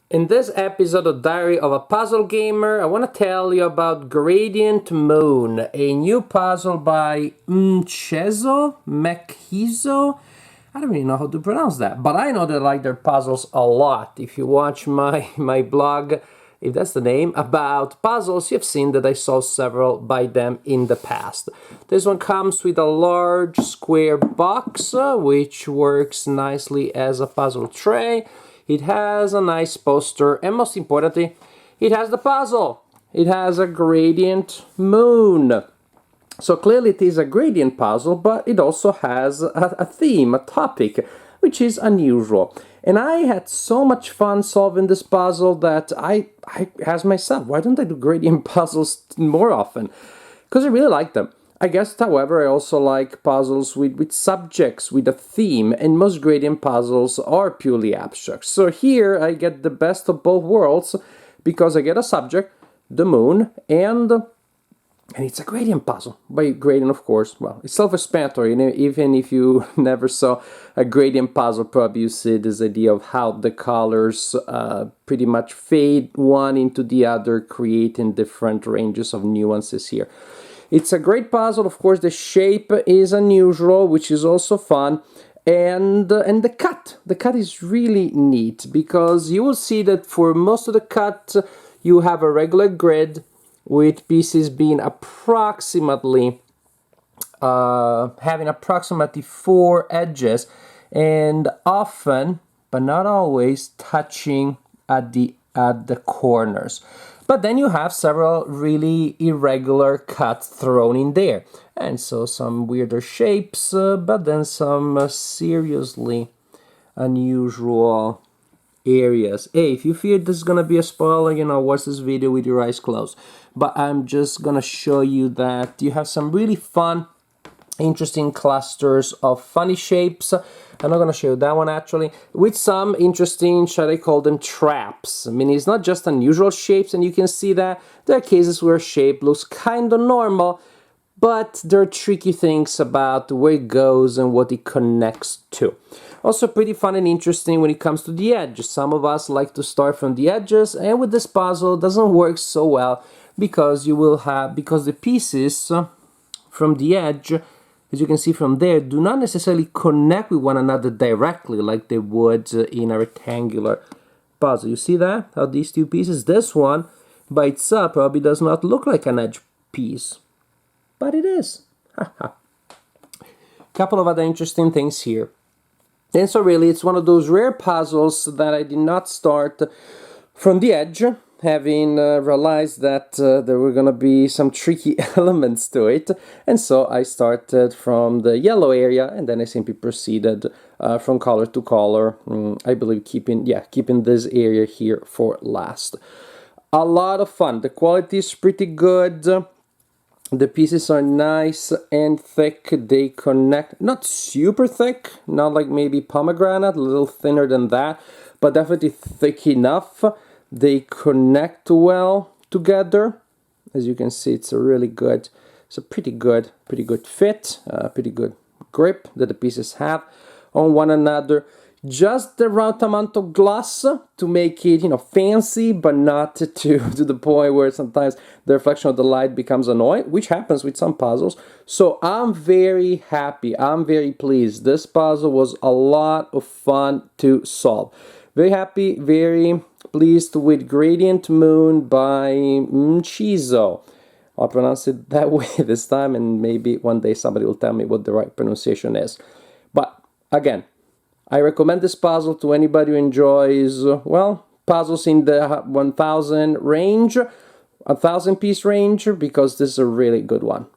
In this episode of Diary of a Puzzle Gamer, I want to tell you about Gradient Moon, a new puzzle by Mekhizo. I don't really know how to pronounce that, but I know they like their puzzles a lot. If you watch my blog, if that's the name, about puzzles, you've seen that I saw several by them in the past. This one comes with a large square box, which works nicely as a puzzle tray. It has a nice poster, and most importantly, it has the puzzle. It has a gradient moon. So clearly it is a gradient puzzle, but it also has a theme, a topic, which is unusual. And I had so much fun solving this puzzle that I asked myself, why don't I do gradient puzzles more often? Because I really like them. I guess, however, I also like puzzles with subjects, with a theme, and most gradient puzzles are purely abstract. So here I get the best of both worlds, because I get a subject, the moon, and it's a gradient puzzle. By gradient, of course, well, it's self-explanatory. Even if you never saw a gradient puzzle, probably you see this idea of how the colors pretty much fade one into the other, creating different ranges of nuances here. It's a great puzzle. Of course, the shape is unusual, which is also fun. And the cut is really neat, because you will see that for most of the cut, you have a regular grid with pieces being approximately, having approximately 4 edges, and often, but not always, touching at the corners. But then you have several really irregular cuts thrown in there. And so some weirder shapes, but then some seriously unusual areas. Hey, if you fear this is gonna be a spoiler, watch this video with your eyes closed. But I'm just gonna show you that you have some really fun, interesting clusters of funny shapes. I'm not going to show you that one actually, with some interesting, shall I call them, traps. I mean, it's not just unusual shapes, and you can see that there are cases where shape looks kind of normal, but there are tricky things about where it goes and what it connects to. Also pretty fun and interesting when it comes to the edge. Some of us like to start from the edges, and with this puzzle it doesn't work so well, because the pieces from the edge, as you can see from there, do not necessarily connect with one another directly like they would in a rectangular puzzle. You see that? How these two pieces, this one by itself probably does not look like an edge piece, but it is. Couple of other interesting things here. And so really it's one of those rare puzzles that I did not start from the edge, having realized that there were gonna be some tricky elements to it, and so I started from the yellow area, and then I simply proceeded from color to color. I believe keeping this area here for last. A lot of fun. The quality is pretty good. The pieces are nice and thick. They connect, not super thick, not like maybe pomegranate, a little thinner than that, but definitely thick enough. They connect well together. As you can see, it's a pretty good fit, pretty good grip that the pieces have on one another. Just the right amount of gloss to make it, fancy, but not to the point where sometimes the reflection of the light becomes annoying, which happens with some puzzles. So I'm very happy, I'm very pleased. This puzzle was a lot of fun to solve. Very happy, very pleased with Gradient Moon by Mekhizo. I'll pronounce it that way this time, and maybe one day somebody will tell me what the right pronunciation is. But again, I recommend this puzzle to anybody who enjoys, well, puzzles in the 1,000 range, 1,000 piece range, because this is a really good one.